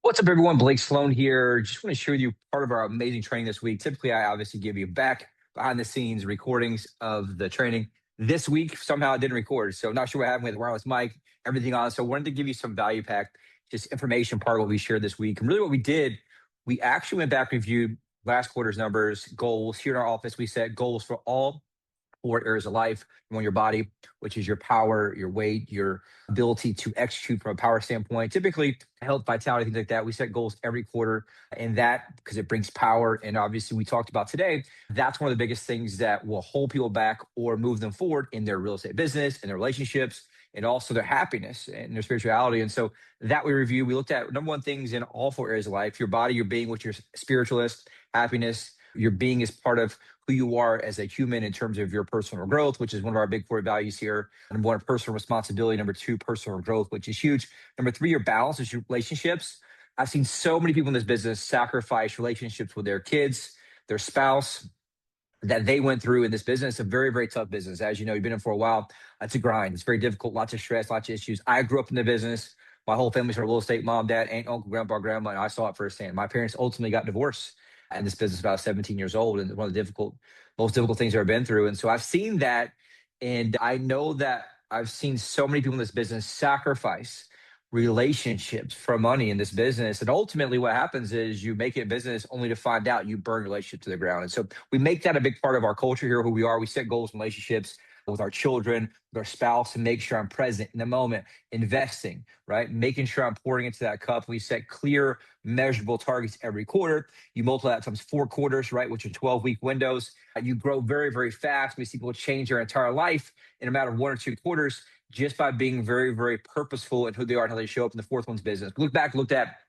What's up, everyone? Blake Sloan here. Just want to share with you part of our amazing training this week. Typically, I obviously give you back behind the scenes recordings of the training. This week, somehow I didn't record. So, not sure what happened with the wireless mic, everything on. So, wanted to give you some value pack, just information part of what we shared this week. And really, what we did, we actually went back, reviewed last quarter's numbers, goals. Here in our office, we set goals for all 4 areas of life. You want your body, which is your power, your weight, your ability to execute from a power standpoint. Typically, health, vitality, things like that. We set goals every quarter, and that because it brings power. And obviously, we talked about today. That's one of the biggest things that will hold people back or move them forward in their real estate business, in their relationships, and also their happiness and their spirituality. And so that we review, we looked at number one things in all 4 areas of life: your body, your being, which your spiritualist, happiness. Your being is part of who you are as a human in terms of your personal growth, which is one of our big 4 values here. Number one, personal responsibility. Number two, personal growth, which is huge. Number three, your balance is your relationships. I've seen so many people in this business sacrifice relationships with their kids, their spouse, that they went through in this business. A very, very tough business. As you know, you've been in for a while. It's a grind. It's very difficult, lots of stress, lots of issues. I grew up in the business. My whole family's from real estate: mom, dad, aunt, uncle, grandpa, grandma, and I saw it firsthand. My parents ultimately got divorced in this business about 17 years old, and one of the most difficult things I've ever been through. And so I've seen that, and I know that I've seen so many people in this business sacrifice relationships for money in this business. And ultimately what happens is you make it a business only to find out you burn relationship to the ground. And so we make that a big part of our culture here, who we are. We set goals and relationships with our children, with our spouse, and make sure I'm present in the moment, investing, right? Making sure I'm pouring into that cup. We set clear, measurable targets every quarter. You multiply that times 4 quarters, right, which are 12-week windows. You grow very, very fast. We see people change their entire life in a matter of 1 or 2 quarters just by being very, very purposeful in who they are and how they show up. In the fourth one's business. We look back, looked at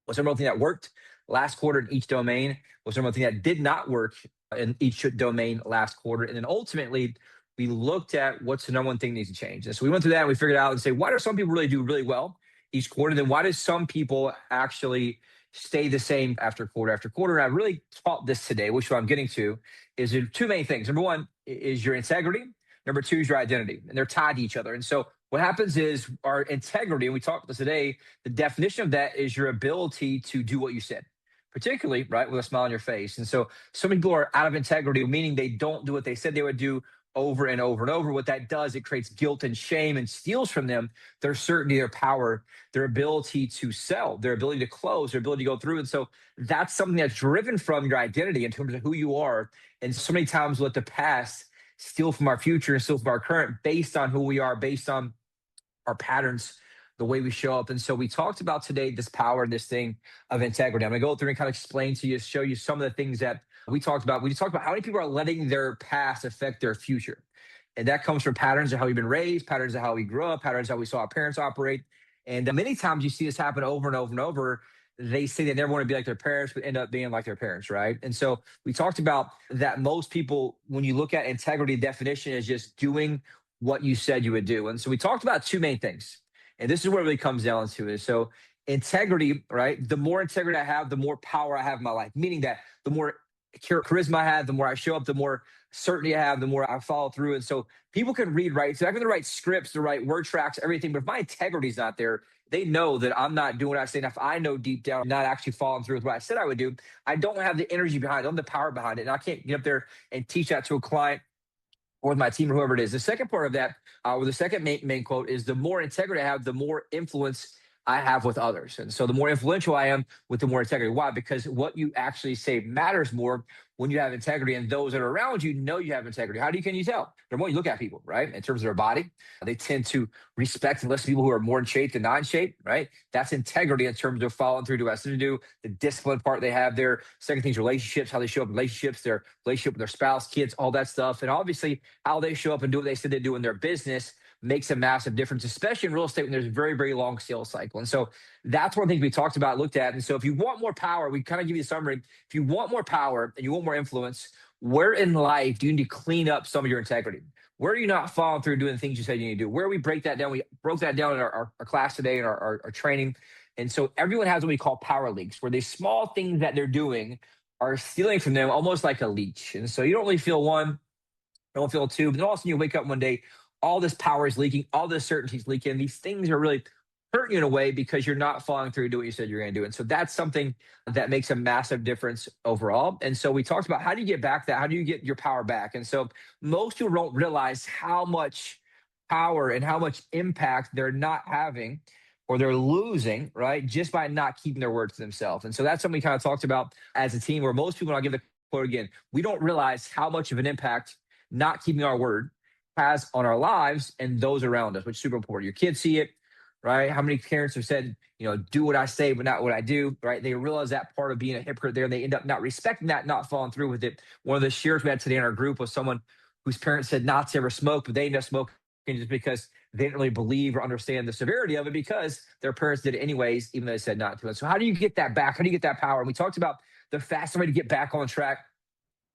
what's the number one thing that worked last quarter in each domain, what's the number one thing that did not work in each domain last quarter. And then ultimately, we looked at what's the number one thing that needs to change. And so we went through that and we figured out and say, why do some people really do really well each quarter? Then why do some people actually stay the same after quarter? And I really taught this today, which what I'm getting to is there are two main things. Number one is your integrity. Number two is your identity, and they're tied to each other. And so what happens is our integrity, and we talked about this today, the definition of that is your ability to do what you said, particularly, right, with a smile on your face. And so many people are out of integrity, meaning they don't do what they said they would do over and over and over. What that does, it creates guilt and shame and steals from them their certainty, their power, their ability to sell, their ability to close, their ability to go through. And so that's something that's driven from your identity in terms of who you are. And so many times we let the past steal from our future and steal from our current based on who we are, based on our patterns, the way we show up. And so we talked about today this power, this thing of integrity. I'm going to go through and kind of explain to you, show you some of the things that we talked about. We talked about how many people are letting their past affect their future. And that comes from patterns of how we've been raised, patterns of how we grew up, patterns of how we saw our parents operate. And many times you see this happen over and over and over. They say they never want to be like their parents, but end up being like their parents, right? And so we talked about that most people, when you look at integrity definition, is just doing what you said you would do. And so we talked about two main things. And this is what it really comes down to is so integrity, right? The more integrity I have, the more power I have in my life, meaning that the more charisma I have, the more I show up, the more certainty I have, the more I follow through. And so people can read, right? So I can write scripts, the right word tracks, everything. But if my integrity is not there, they know that I'm not doing what I say. And if I know deep down, I'm not actually following through with what I said I would do, I don't have the energy behind it, I don't have the power behind it. And I can't get up there and teach that to a client or with my team or whoever it is. The second part of that, or the second main quote is the more integrity I have, the more influence I have with others. And so the more influential I am with the more integrity. Why? Because what you actually say matters more when you have integrity, and those that are around you know you have integrity. Can you tell? The more you look at people, right? In terms of their body, they tend to respect and listen to people who are more in shape than not in shape, right? That's integrity in terms of following through to what I said to do, the discipline part they have there. Second thing is relationships, how they show up in relationships, their relationship with their spouse, kids, all that stuff. And obviously how they show up and do what they said they do in their business makes a massive difference, especially in real estate when there's a very, very long sales cycle. And so that's one of the things we talked about, looked at. And so if you want more power, we kind of give you a summary. If you want more power and you want more influence, where in life do you need to clean up some of your integrity? Where are you not following through doing the things you said you need to do? Where we break that down, we broke that down in our class today in our training. And so everyone has what we call power leaks, where these small things that they're doing are stealing from them almost like a leech. And so you don't really feel one, don't feel two, but then all of a sudden you wake up one day, all this power is leaking, all this certainty is leaking. These things are really hurt you in a way because you're not following through to do what you said you're going to do. And so that's something that makes a massive difference overall. And so we talked about, how do you get back that? How do you get your power back? And so most people don't realize how much power and how much impact they're not having, or they're losing, right, just by not keeping their word to themselves. And so that's something we kind of talked about as a team, where most people, and I'll give the quote again, we don't realize how much of an impact not keeping our word has on our lives and those around us, which is super important. Your kids see it, right? How many parents have said, do what I say, but not what I do, right? They realize that part of being a hypocrite there, and they end up not respecting that, not following through with it. One of the shares we had today in our group was someone whose parents said not to ever smoke, but they ended up smoking just because they didn't really believe or understand the severity of it, because their parents did it anyways, even though they said not to. And so how do you get that back? How do you get that power? And we talked about the fastest way to get back on track.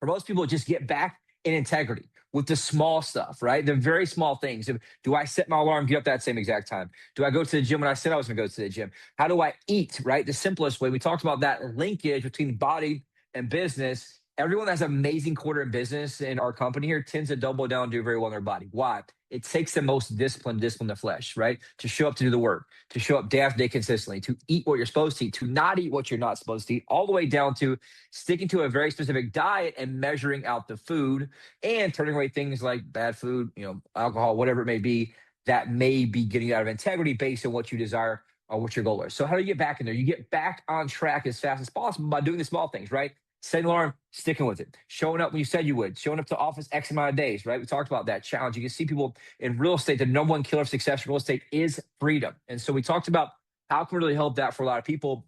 For most people, just get back in integrity with the small stuff, right? The very small things. Do I set my alarm, get up that same exact time? Do I go to the gym when I said I was going to go to the gym? How do I eat, right? The simplest way. We talked about that linkage between body and business. Everyone that has an amazing quarter in business in our company here tends to double down and do very well in their body. Why? It takes the most discipline the flesh, right? To show up to do the work, to show up day after day consistently, to eat what you're supposed to eat, to not eat what you're not supposed to eat, all the way down to sticking to a very specific diet and measuring out the food, and turning away things like bad food, alcohol, whatever it may be, that may be getting you out of integrity based on what you desire or what your goal is. So how do you get back in there? You get back on track as fast as possible by doing the small things, right? Setting an alarm, sticking with it. Showing up when you said you would. Showing up to office X amount of days, right? We talked about that challenge. You can see people in real estate, the number one killer of success in real estate is freedom. And so we talked about how can we really help that for a lot of people.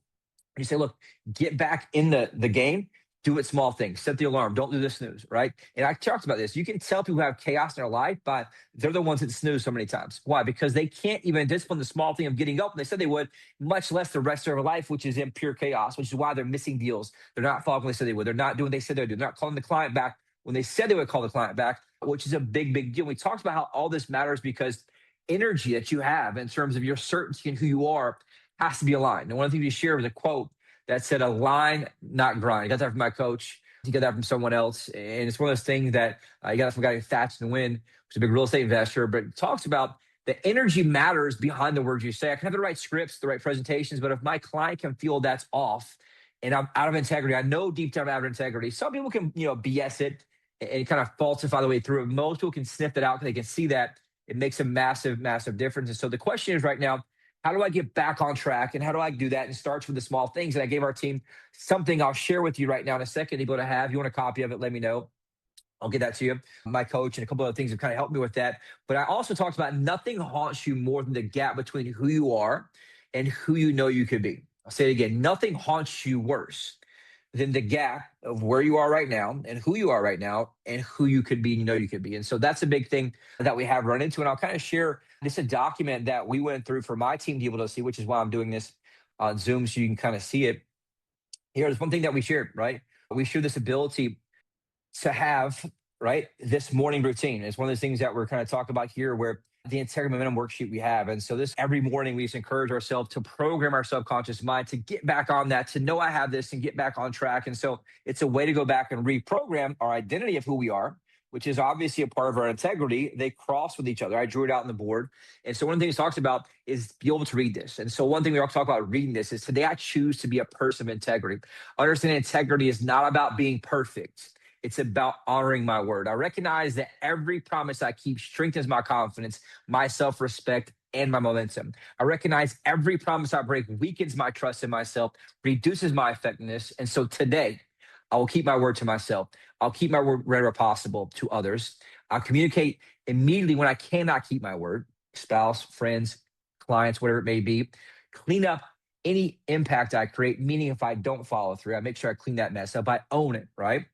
You say, look, get back in the game. Do it small things. Set the alarm. Don't do the snooze, right? And I talked about this. You can tell people who have chaos in their life, but they're the ones that snooze so many times. Why? Because they can't even discipline the small thing of getting up. And they said they would, much less the rest of their life, which is in pure chaos, which is why they're missing deals. They're not following what they said they would. They're not doing what they said they would do. They're not calling the client back when they said they would call the client back, which is a big, big deal. We talked about how all this matters because energy that you have in terms of your certainty and who you are has to be aligned. And one of the things we shared was a quote that said, align, not grind. I got that from my coach. You got that from someone else. And it's one of those things that you got that from a guy named Thatch and Win, who's a big real estate investor, but it talks about the energy matters behind the words you say. I can have the right scripts, the right presentations, but if my client can feel that's off and I'm out of integrity, I know deep down I'm out of integrity. Some people can, BS it and kind of falsify the way through it. Most people can sniff that out because they can see that it makes a massive, massive difference. And so the question is right now, how do I get back on track, and how do I do that? And it starts with the small things. And I gave our team something I'll share with you right now in a second. Able to have. You want a copy of it? Let me know. I'll get that to you. My coach and a couple other things have kind of helped me with that. But I also talked about nothing haunts you more than the gap between who you are and who you know you could be. I'll say it again. Nothing haunts you worse than the gap of where you are right now and who you are right now and who you could be and you could be. And so that's a big thing that we have run into. And I'll kind of share this a document that we went through for my team to be able to see, which is why I'm doing this on Zoom so you can kind of see it. Here's one thing that we shared, right? We share this ability to have, right, this morning routine. It's one of those things that we're kind of talking about here, where the integrity momentum worksheet we have. And so this every morning we just encourage ourselves to program our subconscious mind to get back on that, to know I have this and get back on track. And so it's a way to go back and reprogram our identity of who we are, which is obviously a part of our integrity. They cross with each other. I drew it out on the board. And so one of the things it talks about is be able to read this. And so one thing we also talk about reading this is today I choose to be a person of integrity. Understand integrity is not about being perfect. It's about honoring my word. I recognize that every promise I keep strengthens my confidence, my self-respect, and my momentum. I recognize every promise I break weakens my trust in myself, reduces my effectiveness. And so today, I will keep my word to myself. I'll keep my word wherever possible to others. I'll communicate immediately when I cannot keep my word, spouse, friends, clients, whatever it may be. Clean up any impact I create, meaning if I don't follow through, I make sure I clean that mess up. I own it, right?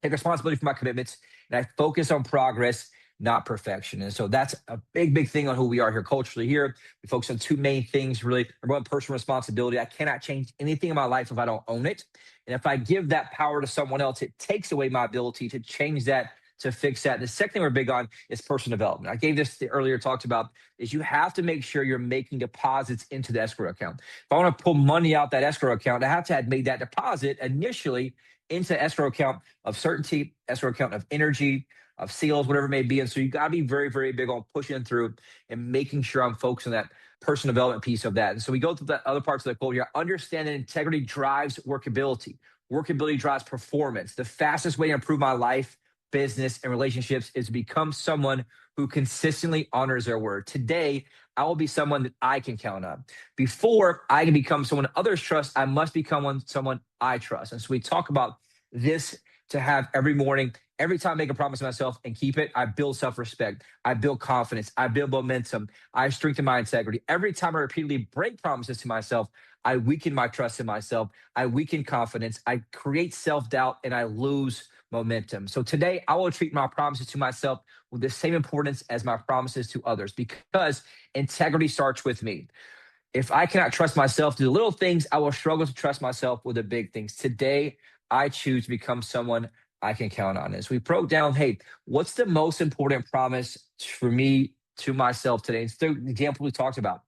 Take responsibility for my commitments, and I focus on progress, not perfection. And so that's a big, big thing on who we are here culturally here. We focus on two main things, really. Number one, personal responsibility. I cannot change anything in my life if I don't own it. And if I give that power to someone else, it takes away my ability to change that, to fix that. The second thing we're big on is personal development. I gave this earlier, talked about, is you have to make sure you're making deposits into the escrow account. If I want to pull money out that escrow account, I have to have made that deposit initially into escrow account of certainty, escrow account of energy, of sales, whatever it may be. And so you got to be very, very big on pushing through and making sure I'm focused on that personal development piece of that. And so we go through the other parts of the quote here. Understand that integrity drives workability. Workability drives performance. The fastest way to improve my life, business, and relationships is to become someone who consistently honors their word. Today, I will be someone that I can count on. Before I can become someone others trust, I must become someone I trust. And so we talk about this to have every morning. Every time I make a promise to myself and keep it, I build self-respect. I build confidence. I build momentum. I strengthen my integrity. Every time I repeatedly break promises to myself, I weaken my trust in myself. I weaken confidence. I create self-doubt and I lose momentum. So today I will treat my promises to myself with the same importance as my promises to others, because integrity starts with me. If I cannot trust myself through the little things, I will struggle to trust myself with the big things. Today, I choose to become someone I can count on. As we broke down, hey, what's the most important promise for me to myself today? It's the example we talked about.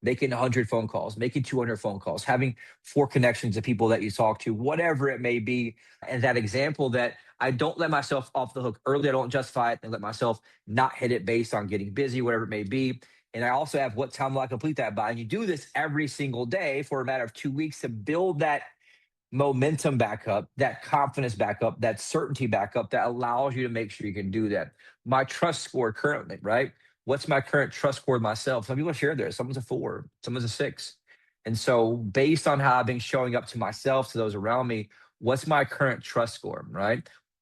Making 100 phone calls, making 200 phone calls, having 4 connections to people that you talk to, whatever it may be. And that example that I don't let myself off the hook early. I don't justify it and let myself not hit it based on getting busy, whatever it may be. And I also have what time will I complete that by? And you do this every single day for a matter of 2 weeks to build that momentum back up, that confidence back up, that certainty back up that allows you to make sure you can do that. My trust score currently, right? What's my current trust score with myself? Some people share this. Someone's a 4, someone's a 6. And so based on how I've been showing up to myself, to those around me, what's my current trust score, right?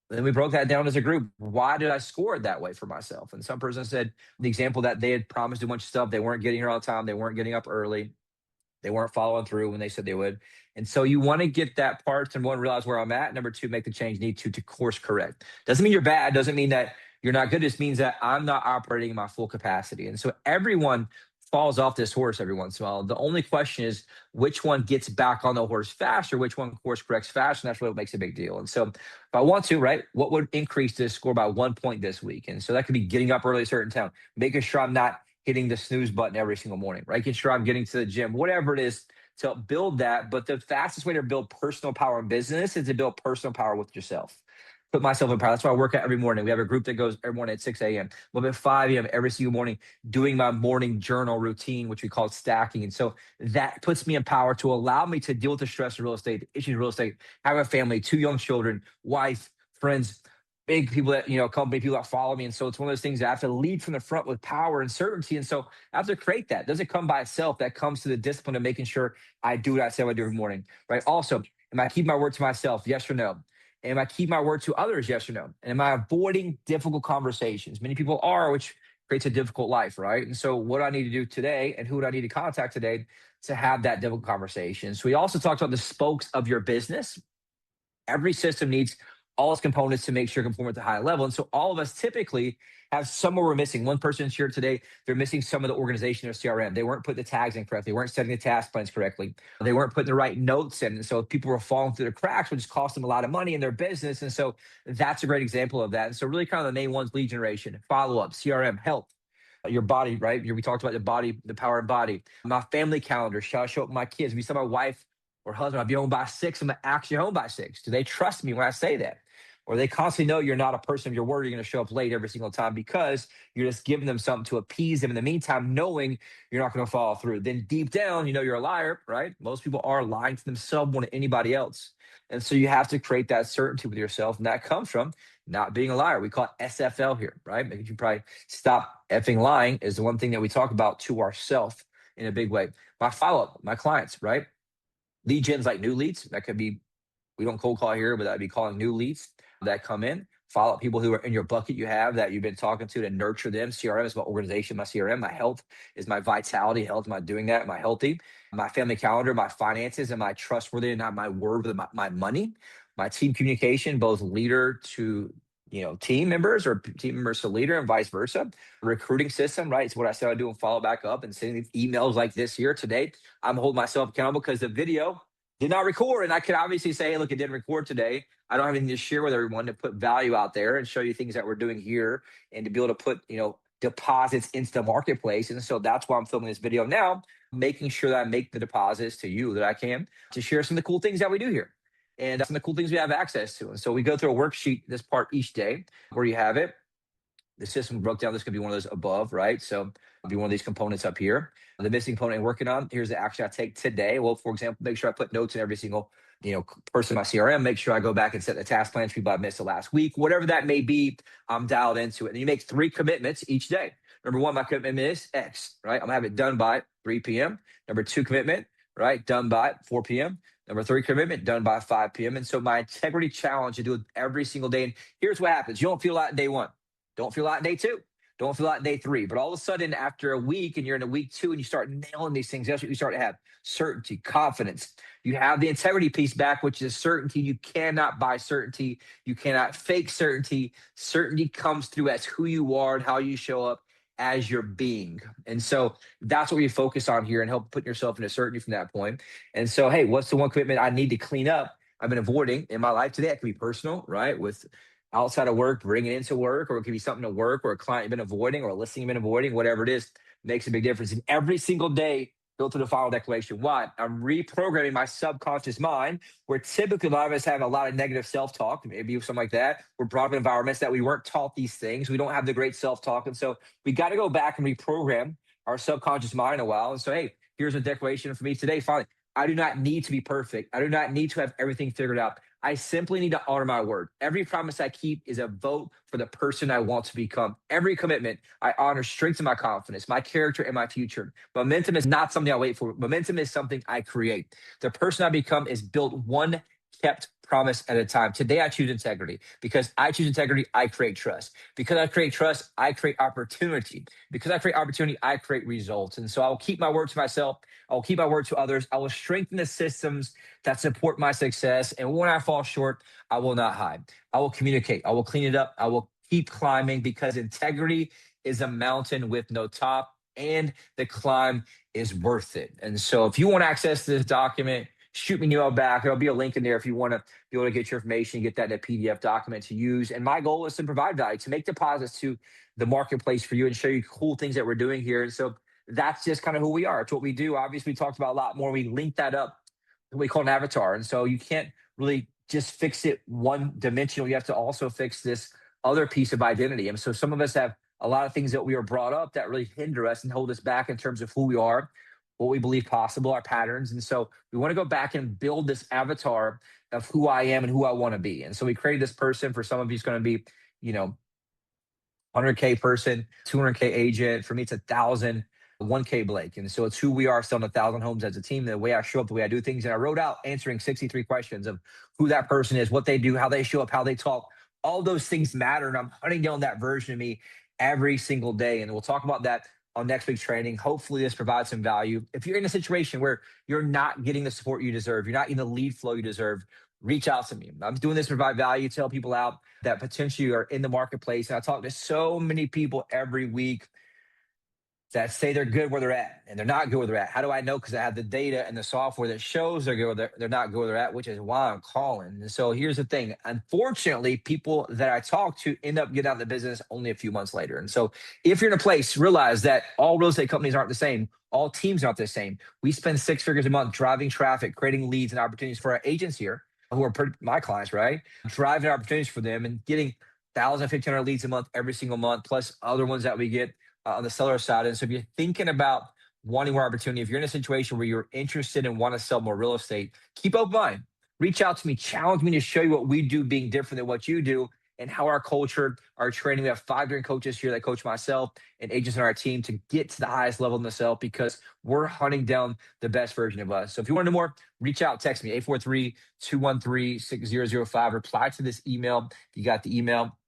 And then we broke that down as a group. Why did I score it that way for myself? And some person said the example that they had promised a bunch of stuff. They weren't getting here all the time. They weren't getting up early. They weren't following through when they said they would. And so you want to get that part and one, realize where I'm at. Number 2, make the change need to course correct. Doesn't mean you're bad. Doesn't mean that you're not good. It just means that I'm not operating my full capacity. And so everyone falls off this horse every once in a while. The only question is which one gets back on the horse faster, which one course corrects faster. And that's what makes a big deal. And so if I want to, right, what would increase this score by 1 point this week? And so that could be getting up early at a certain time, making sure I'm not hitting the snooze button every single morning, right? Making sure I'm getting to the gym, whatever it is to build that. But the fastest way to build personal power in business is to build personal power with yourself. Put myself in power. That's why I work out every morning. We have a group that goes every morning at 6 a.m. Well, at 5 a.m. every single morning, doing my morning journal routine, which we call stacking. And so that puts me in power to allow me to deal with the stress of real estate, the issues of real estate, have a family, 2 young children, wife, friends, big people that, company people that follow me. And so it's one of those things that I have to lead from the front with power and certainty. And so I have to create that. It doesn't come by itself. That comes to the discipline of making sure I do what I say I do every morning, right? Also, am I keeping my word to myself? Yes or no? Am I keeping my word to others? Yes or no? And am I avoiding difficult conversations? Many people are, which creates a difficult life, right? And so what do I need to do today, and who do I need to contact today to have that difficult conversation? So we also talked about the spokes of your business. Every system needs all its components to make sure conform at the high level. And so all of us typically have somewhere we're missing. One person shared today, they're missing some of the organization of CRM. They weren't putting the tags in correctly. They weren't setting the task plans correctly. They weren't putting the right notes in. And so people were falling through the cracks, which cost them a lot of money in their business. And so that's a great example of that. And so really kind of the main ones: lead generation, follow-up, CRM, health, your body, right? We talked about the body, the power of body. My family calendar, shall I show up with my kids? We saw my wife or husband, I'll be home by 6. I'm actually home by 6. Do they trust me when I say that? Or they constantly know you're not a person of your word. You're going to show up late every single time because you're just giving them something to appease them in the meantime, knowing you're not going to follow through. Then deep down, you're a liar, right? Most people are lying to themselves more than anybody else. And so you have to create that certainty with yourself. And that comes from not being a liar. We call it SFL here, right? Making you probably stop effing lying is the one thing that we talk about to ourselves in a big way. My follow-up, my clients, right? Lead gen's like new leads. That could be, we don't cold call here, but that'd be calling new leads that come in. Follow up people who are in your bucket you have that you've been talking to nurture them. CRM is my organization, my CRM. My health is my vitality. Health, am I doing that? Am I healthy? My family calendar, my finances, am I trustworthy and not my word with my money? My team communication, both leader to team members or team members to leader and vice versa. Recruiting system, right? It's what I said I'd do and follow back up and sending emails like this here today. I'm holding myself accountable because the video did not record. And I could obviously say, hey, look, it didn't record today. I don't have anything to share with everyone to put value out there and show you things that we're doing here and to be able to put, deposits into the marketplace. And so that's why I'm filming this video now, making sure that I make the deposits to you that I can to share some of the cool things that we do here and some of the cool things we have access to. And so we go through a worksheet, this part each day where you have it. the system broke down. This could be one of those above, right? So it'll be one of these components up here. The missing component I'm working on, here's the action I take today. Well, for example, make sure I put notes in every single person in my CRM. Make sure I go back and set the task plans for people I missed the last week, whatever that may be. I'm dialed into it. And you make 3 commitments each day. Number 1, my commitment is X, right? I'm gonna have it done by 3 p.m. Number 2 commitment, right? Done by 4 p.m. Number 3 commitment, done by 5 p.m. And so my integrity challenge, to do it every single day. And here's what happens. You don't feel like day 1. Don't feel like day 2. Don't feel like day 3. But all of a sudden, after a week, and you're in a week 2, and you start nailing these things, that's what you start to have: certainty, confidence. You have the integrity piece back, which is certainty. You cannot buy certainty. You cannot fake certainty. Certainty comes through as who you are and how you show up as your being. And so that's what we focus on here, and help put yourself into certainty from that point. And so, hey, what's the one commitment I need to clean up I've been avoiding in my life today? It could be personal, right? With outside of work, bring it into work, or it could be something to work, or a client you've been avoiding, or a listing you've been avoiding, whatever it is, makes a big difference. And every single day, built to the final declaration. Why? I'm reprogramming my subconscious mind, where typically a lot of us have a lot of negative self-talk, maybe something like that. We're brought up in environments that we weren't taught these things. We don't have the great self-talk. And so we got to go back and reprogram our subconscious mind a while. And so, hey, here's a declaration for me today. Finally, I do not need to be perfect. I do not need to have everything figured out. I simply need to honor my word. Every promise I keep is a vote for the person I want to become. Every commitment I honor strengthens my confidence, my character, and my future. Momentum is not something I wait for. Momentum is something I create. The person I become is built one kept promise at a time. Today, I choose integrity. Because I choose integrity, I create trust. Because I create trust, I create opportunity. Because I create opportunity, I create results. And so I will keep my word to myself. I will keep my word to others. I will strengthen the systems that support my success. And when I fall short, I will not hide. I will communicate. I will clean it up. I will keep climbing, because integrity is a mountain with no top, and the climb is worth it. And so if you want access to this document, shoot me an email back. There'll be a link in there if you want to be able to get your information, get that in a PDF document to use. And my goal is to provide value, to make deposits to the marketplace for you, and show you cool things that we're doing here. And so that's just kind of who we are. It's what we do. Obviously, we talked about a lot more. We link that up to what we call an avatar. And so you can't really just fix it one dimensional. You have to also fix this other piece of identity. And so some of us have a lot of things that we are brought up that really hinder us and hold us back in terms of who we are, what we believe possible, our patterns. And so we want to go back and build this avatar of who I am and who I want to be. And so we created this person. For some of you, it's going to be, 100K person, 200K agent. For me, it's 1,000, 1K Blake. And so it's who we are, selling 1,000 homes as a team, the way I show up, the way I do things. And I wrote out answering 63 questions of who that person is, what they do, how they show up, how they talk. All those things matter. And I'm hunting down that version of me every single day. And we'll talk about that on next week's training. Hopefully this provides some value. If you're in a situation where you're not getting the support you deserve, you're not getting the lead flow you deserve, reach out to me. I'm doing this to provide value, tell people out that potentially are in the marketplace. And I talk to so many people every week that say they're good where they're at, and they're not good where they're at. How do I know? Because I have the data and the software that shows they're good where they're not good where they're at, which is why I'm calling. And so here's the thing. Unfortunately, people that I talk to end up getting out of the business only a few months later. And so if you're in a place, realize that all real estate companies aren't the same. All teams aren't the same. We spend 6 figures a month driving traffic, creating leads and opportunities for our agents here, who are my clients, right? Driving opportunities for them and getting 1,000, 1,500 leads a month every single month, plus other ones that we get on the seller side. And so if you're thinking about wanting more opportunity, if you're in a situation where you're interested and want to sell more real estate, keep open mind. Reach out to me, challenge me to show you what we do being different than what you do, and how our culture, our training. We have 5 different coaches here that coach myself and agents on our team to get to the highest level in the sell, because we're hunting down the best version of us. So if you want to know more, reach out, text me, 843-213-6005. Reply to this email if you got the email,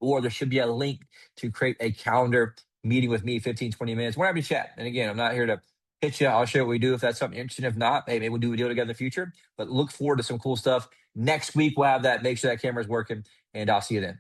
or there should be a link to create a calendar meeting with me, 15, 20 minutes. We're happy to chat. And again, I'm not here to pitch you. I'll show you what we do if that's something you're interested in. If not, hey, maybe we'll do a deal together in the future. But look forward to some cool stuff. Next week, we'll have that. Make sure that camera's working, and I'll see you then.